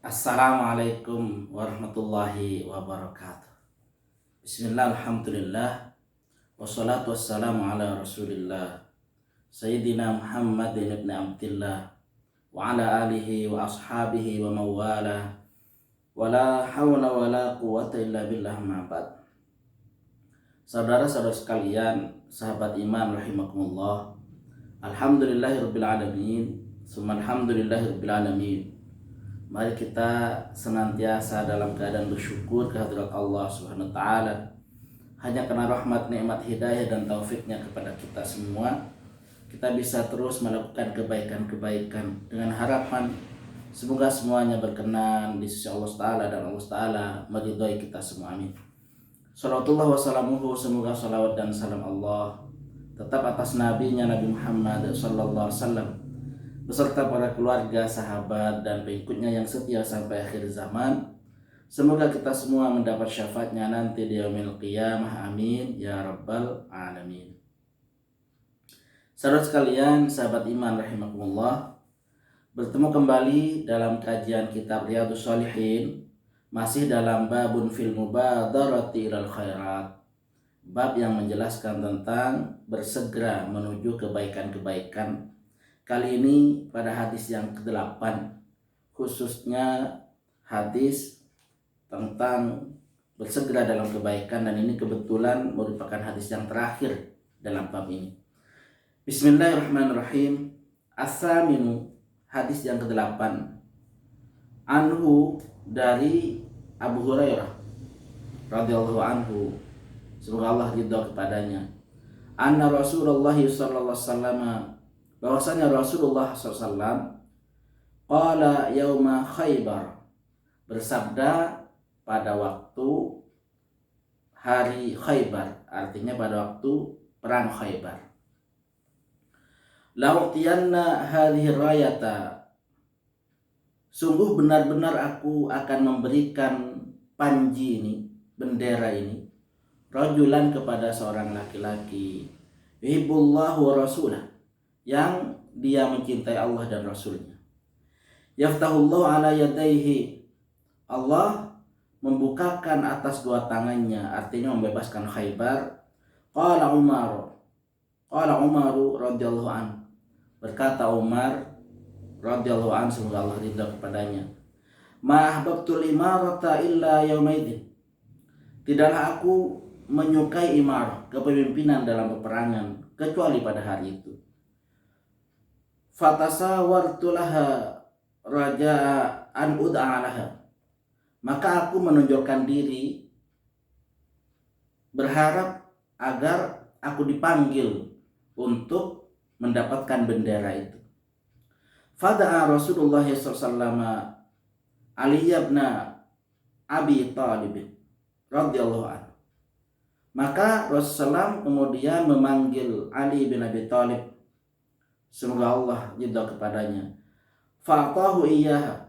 Assalamualaikum warahmatullahi wabarakatuh. Bismillah, alhamdulillah, wassalatu wassalamu ala rasulillah Sayyidina Muhammad ibn Abdillah wa ala alihi wa ashabihi wa mawala wa la hawla wa la quwata illa billah ma'bad. Saudara-saudara sekalian, sahabat iman rahimakumullah, alhamdulillahirabbil alamin, summa alhamdulillahirabbil alamin. Mari kita senantiasa dalam keadaan bersyukur kehadirat Allah Subhanahu wa taala. Hanya karena rahmat, nikmat, hidayah dan taufiknya kepada kita semua, kita bisa terus melakukan kebaikan-kebaikan dengan harapan semoga semuanya berkenan di sisi Allah taala dan Allah taala meridhai kita semua. Amin. Shalawatullah wassalamuhu, semoga salawat dan salam Allah tetap atas nabinya Nabi Muhammad sallallahu alaihi wasallam beserta para keluarga, sahabat, dan pengikutnya yang setia sampai akhir zaman. Semoga kita semua mendapat syafaatnya nanti di yaumil qiyamah. Amin ya rabbal alamin. Saudara sekalian, sahabat iman rahimakumullah, bertemu kembali dalam kajian kitab Riyadhus Shalihin, masih dalam babun fil mubadarati ilal khairat, bab yang menjelaskan tentang bersegera menuju kebaikan-kebaikan. Kali ini pada hadis yang ke-8, khususnya hadis tentang bersegera dalam kebaikan, dan ini kebetulan merupakan hadis yang terakhir dalam bab ini. Bismillahirrahmanirrahim. As-saminu, hadis yang ke-8. Anhu, dari Abu Hurairah radhiyallahu anhu, semoga Allah ridha kepadanya, anna Rasulullah sallallahu alaihi wasallam, bahwasanya Rasulullah SAW qala yauma Khaybar, bersabda pada waktu hari Khaybar, artinya pada waktu perang Khaybar, la'utiyanna hadhihi rayata, sungguh benar-benar aku akan memberikan panji ini, bendera ini, rajulan, kepada seorang laki-laki, yuhibbullahu wa rasulah, yang dia mencintai Allah dan Rasulnya. Yaftahullahu ala yadaihi, Allah membukakan atas dua tangannya, artinya membebaskan Khaybar. Qala Umar radhiyallahu an, berkata Umar radhiyallahu an, semoga Allah ridha kepadanya, ma ahbabtul imarata illa yaumaidin, tidaklah aku menyukai imarah, kepemimpinan dalam peperangan, kecuali pada hari itu. Fatasawartu laha raja'an ud'a laha, maka aku menunjukkan diri berharap agar aku dipanggil untuk mendapatkan bendera itu. Fada'a Rasulullah SAW Ali ibn Abi Thalib radhiyallahu anhu, maka Rasulullah kemudian memanggil Ali bin Abi Thalib, semoga Allah ridha kepadanya. Fa'atahu iyyaha,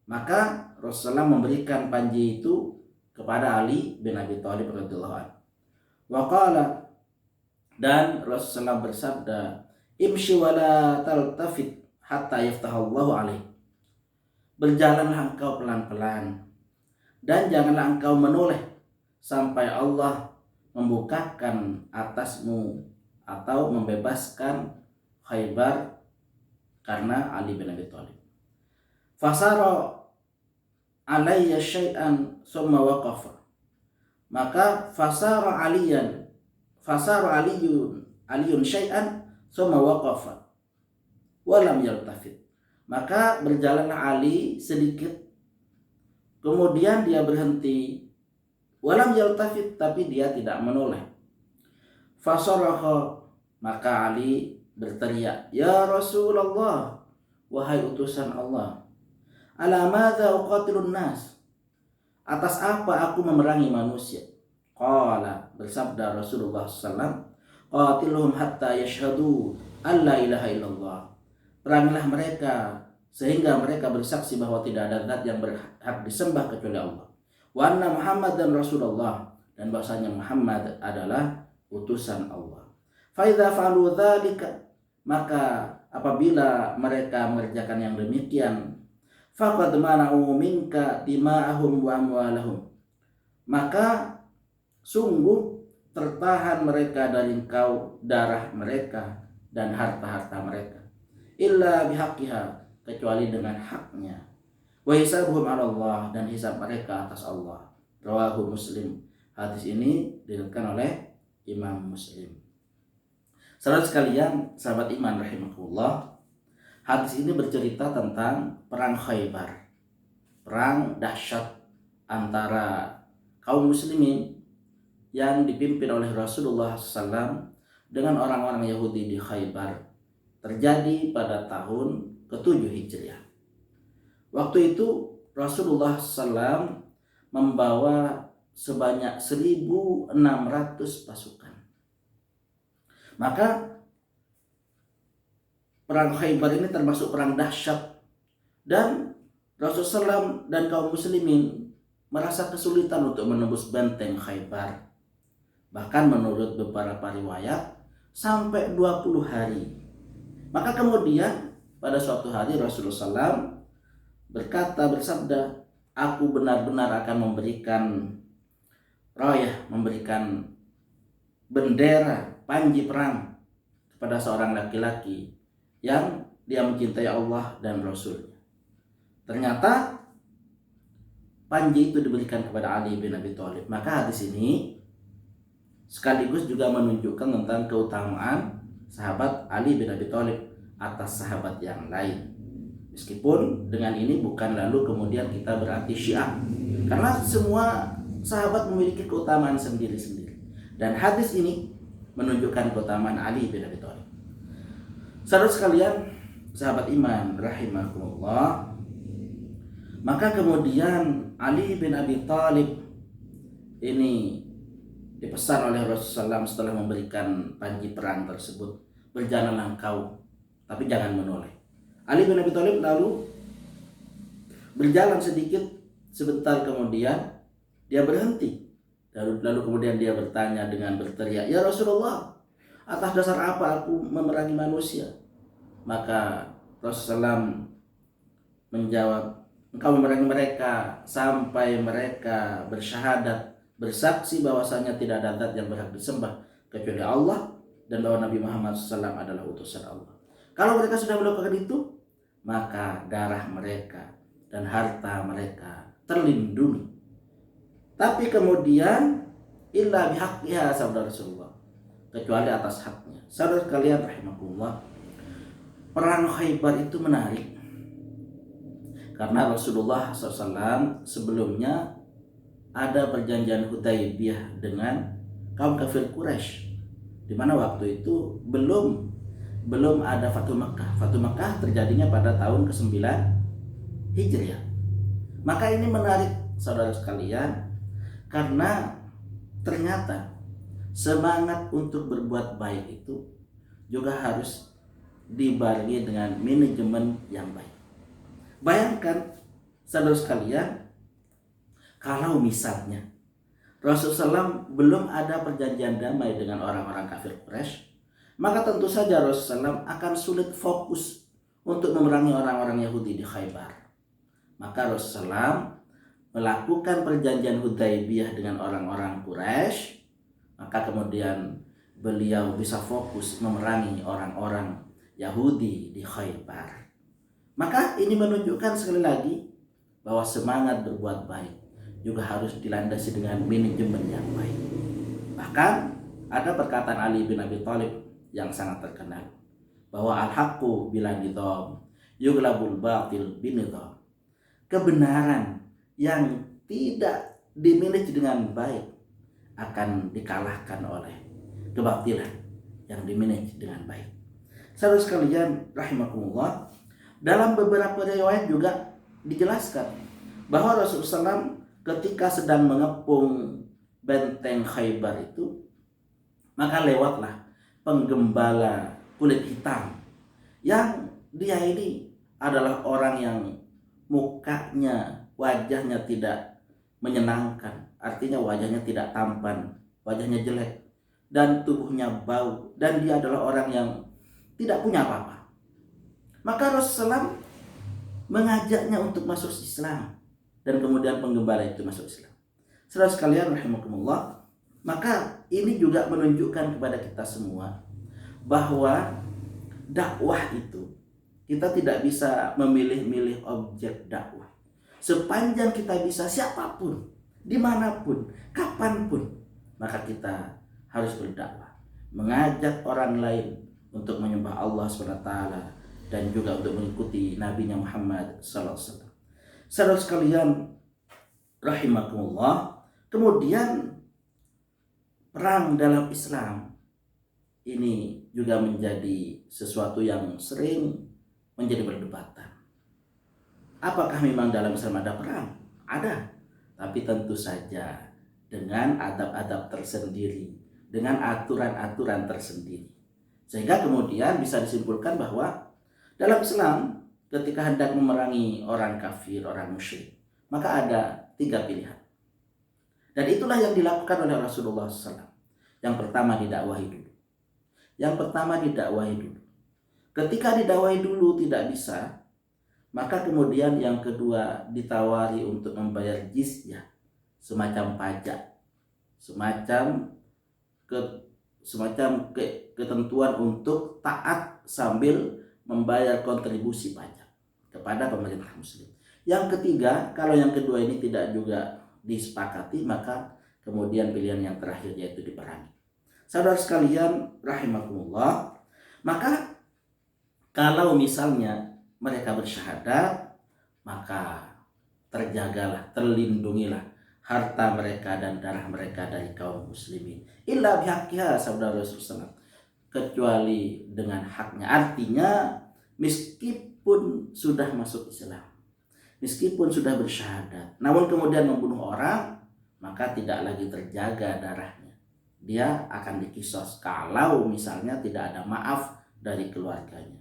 maka Rasulullah memberikan panji itu kepada Ali bin Abi Thalib radhiyallahu anhu. Wa qala, dan Rasulullah bersabda, imshi wala taltafit hatta yaftahallahu alaih, berjalanlah engkau pelan-pelan dan janganlah engkau menoleh sampai Allah membukakan atasmu atau membebaskan Khaybar karena Ali bin Abi Thalib. Fasara alayya syai'an summa waqafa, maka fasara aliyun syai'an summa waqafa walam yaltafit, maka berjalanlah Ali sedikit, kemudian dia berhenti, walam yaltafit, tapi dia tidak menoleh. Fasaraha, maka Ali berteriak, ya Rasulullah, wahai utusan Allah, ala madza uqatilun nas, atas apa aku memerangi manusia? Qala, bersabda Rasulullah SAW, qatiluhum hatta yashhadu an la ilaha illallah, perangilah mereka sehingga mereka bersaksi bahwa tidak ada zat yang berhak disembah kecuali Allah, wa anna Muhammadan Rasulullah, dan bahwasanya Muhammad adalah utusan Allah. Fa idza fa'alu dzalika, maka apabila mereka mengerjakan yang demikian, faqad mana'u minka dima'ahum wa amwalahum, maka sungguh tertahan mereka dari engkau darah mereka dan harta-harta mereka, illa bihaqqiha, kecuali dengan haknya, wa hisabuhum 'ala Allah, dan hisab mereka atas Allah. Rawahu Muslim. Hadis ini diriwayatkan oleh Imam Muslim. Saudara sekalian, sahabat iman rahimakumullah, hadis ini bercerita tentang perang Khaybar, perang dahsyat antara kaum muslimin yang dipimpin oleh Rasulullah SAW dengan orang-orang Yahudi di Khaybar, terjadi pada tahun ke-7 Hijriah. Waktu itu Rasulullah SAW membawa sebanyak 1.600 pasukan. Maka perang Khaybar ini termasuk perang dahsyat, dan Rasulullah SAW dan kaum muslimin merasa kesulitan untuk menembus benteng Khaybar. Bahkan menurut beberapa riwayat sampai 20 hari. Maka kemudian pada suatu hari Rasulullah SAW bersabda, aku benar-benar akan memberikan rayah, memberikan bendera, panji perang kepada seorang laki-laki yang dia mencintai Allah dan Rasul-Nya. Ternyata panji itu diberikan kepada Ali bin Abi Thalib. Maka hadis ini sekaligus juga menunjukkan tentang keutamaan sahabat Ali bin Abi Thalib atas sahabat yang lain. Meskipun dengan ini bukan lalu kemudian kita berarti Syiah, karena semua sahabat memiliki keutamaan sendiri-sendiri. Dan hadis ini menunjukkan keutamaan Ali bin Abi Thalib. Saudara sekalian, sahabat iman rahimakumullah, maka kemudian Ali bin Abi Thalib ini dipesan oleh Rasulullah SAW setelah memberikan panji perang tersebut, berjalanlah engkau, tapi jangan menoleh. Ali bin Abi Thalib lalu berjalan sedikit, sebentar kemudian dia berhenti. Lalu kemudian dia bertanya dengan berteriak, ya Rasulullah, atas dasar apa aku memerangi manusia? Maka Rasulullah SAW menjawab, engkau memerangi mereka sampai mereka bersyahadat, bersaksi bahwasanya tidak ada zat yang berhak disembah kecuali Allah, dan bahwa Nabi Muhammad SAW adalah utusan Allah. Kalau mereka sudah melakukan itu, maka darah mereka dan harta mereka terlindungi. Tapi kemudian illa bihaqqiha, sabda Rasulullah, kecuali atas haknya. Saudara sekalian rahimakumullah, perang Khaybar itu menarik karena Rasulullah SAW sebelumnya ada perjanjian Hudaybiyah dengan kaum kafir Quraisy, di mana waktu itu belum ada Fatu Makkah. Fatu Makkah terjadinya pada tahun ke-9 Hijriah. Maka ini menarik saudara sekalian, karena ternyata semangat untuk berbuat baik itu juga harus dibarengi dengan manajemen yang baik. Bayangkan saudara sekalian, kalau misalnya Rasulullah SAW belum ada perjanjian damai dengan orang-orang kafir Quraisy, maka tentu saja Rasulullah SAW akan sulit fokus untuk memerangi orang-orang Yahudi di Khaybar. Maka Rasulullah SAW melakukan perjanjian Hudaybiyah dengan orang-orang Quraisy, maka kemudian beliau bisa fokus memerangi orang-orang Yahudi di Khaybar. Maka ini menunjukkan sekali lagi bahwa semangat berbuat baik juga harus dilandasi dengan manajemen yang baik. Bahkan ada perkataan Ali bin Abi Thalib yang sangat terkenal, bahwa al-haqqu bila nidham yughlabul batil binidham. Kebenaran yang tidak dimanage dengan baik akan dikalahkan oleh kebatilan yang dimanage dengan baik. Saudara sekalian rahimakumullah, dalam beberapa riwayat juga dijelaskan bahwa Rasulullah SAW ketika sedang mengepung benteng Khaybar itu, maka lewatlah penggembala kulit hitam yang dia ini adalah orang yang mukanya, wajahnya tidak menyenangkan, artinya wajahnya tidak tampan, wajahnya jelek, dan tubuhnya bau, dan dia adalah orang yang tidak punya apa-apa. Maka Rasulullah mengajaknya untuk masuk Islam, dan kemudian penggembala itu masuk Islam. Saudara sekalian rahimakumullah, maka ini juga menunjukkan kepada kita semua bahwa dakwah itu kita tidak bisa memilih-milih objek dakwah. Sepanjang kita bisa, siapapun, dimanapun, kapanpun, maka kita harus berdakwah, mengajak orang lain untuk menyembah Allah SWT dan juga untuk mengikuti Nabi Muhammad SAW. Saudara sekalian rahimakumullah, kemudian perang dalam Islam ini juga menjadi sesuatu yang sering menjadi perdebatan. Apakah memang dalam Islam ada perang? Ada, tapi tentu saja dengan adab-adab tersendiri, dengan aturan-aturan tersendiri. Sehingga kemudian bisa disimpulkan bahwa dalam Islam ketika hendak memerangi orang kafir, orang musyrik, maka ada 3 pilihan. Dan itulah yang dilakukan oleh Rasulullah SAW. Yang pertama didakwahi dulu. Ketika didakwahi dulu tidak bisa, maka kemudian yang kedua ditawari untuk membayar jizyah, semacam pajak, semacam ketentuan untuk taat sambil membayar kontribusi pajak kepada pemerintah muslim. Yang ketiga, kalau yang kedua ini tidak juga disepakati, maka kemudian pilihan yang terakhir yaitu diperangi. Saudara sekalian rahimakumullah, maka kalau misalnya mereka bersyahadat, maka terjagalah, terlindungilah harta mereka dan darah mereka dari kaum muslimin. Illa bihaqqiha, saudara Rasulullah, kecuali dengan haknya. Artinya meskipun sudah masuk Islam, meskipun sudah bersyahadat, namun kemudian membunuh orang, maka tidak lagi terjaga darahnya. Dia akan dikisos kalau misalnya tidak ada maaf dari keluarganya.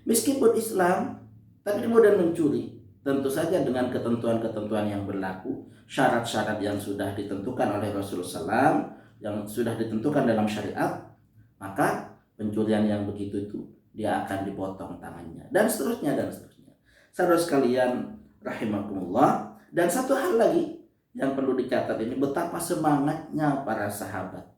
Meskipun Islam, tapi kemudian mencuri, tentu saja dengan ketentuan-ketentuan yang berlaku, syarat-syarat yang sudah ditentukan oleh Rasulullah SAW, yang sudah ditentukan dalam syariat, maka pencurian yang begitu itu dia akan dipotong tangannya, dan seterusnya dan seterusnya. Saudara sekalian rahimakumullah, dan satu hal lagi yang perlu dicatat ini, betapa semangatnya para sahabat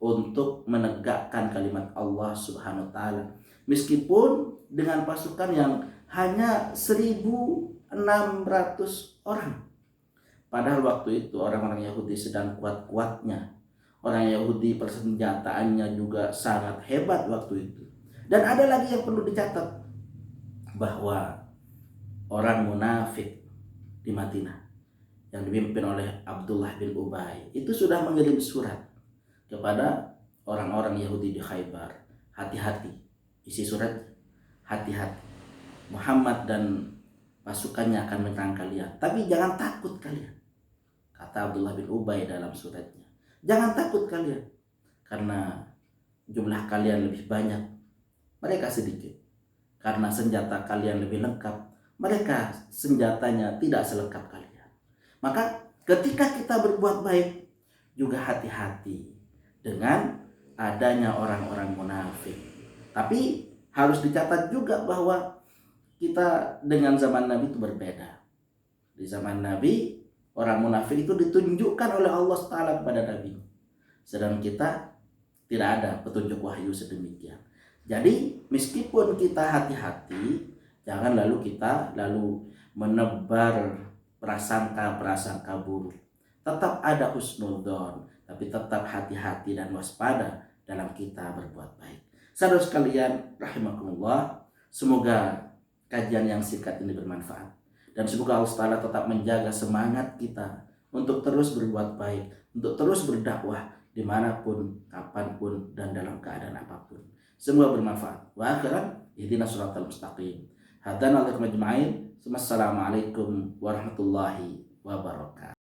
untuk menegakkan kalimat Allah Subhanahu wa taala, meskipun dengan pasukan yang hanya 1.600 orang. Padahal waktu itu orang-orang Yahudi sedang kuat-kuatnya. Orang Yahudi persenjataannya juga sangat hebat waktu itu. Dan ada lagi yang perlu dicatat, bahwa orang munafik di Madinah yang dipimpin oleh Abdullah bin Ubay itu sudah mengirim surat kepada orang-orang Yahudi di Khaybar. Hati-hati, isi surat, hati-hati, Muhammad dan pasukannya akan menyerang kalian, tapi jangan takut kalian, kata Abdullah bin Ubay dalam suratnya. Jangan takut kalian, karena jumlah kalian lebih banyak, mereka sedikit. Karena senjata kalian lebih lengkap, mereka senjatanya tidak selengkap kalian. Maka ketika kita berbuat baik, juga hati-hati dengan adanya orang-orang munafik. Tapi harus dicatat juga bahwa kita dengan zaman Nabi itu berbeda. Di zaman Nabi, orang munafik itu ditunjukkan oleh Allah Ta'ala kepada Nabi. Sedang kita tidak ada petunjuk wahyu sedemikian. Jadi meskipun kita hati-hati, jangan lalu kita menebar prasangka-prasangka buruk. Tetap ada husnudzon, tapi tetap hati-hati dan waspada dalam kita berbuat baik. Saudara sekalian rahimakumullah, semoga kajian yang singkat ini bermanfaat, dan semoga Allah Ta'ala tetap menjaga semangat kita untuk terus berbuat baik, untuk terus berdakwah dimanapun, kapanpun, dan dalam keadaan apapun. Semoga bermanfaat. Wa akhiran, ihdinas siratal mustaqim. Hadana alaikum ajma'in. Wassalamualaikum warahmatullahi wabarakatuh.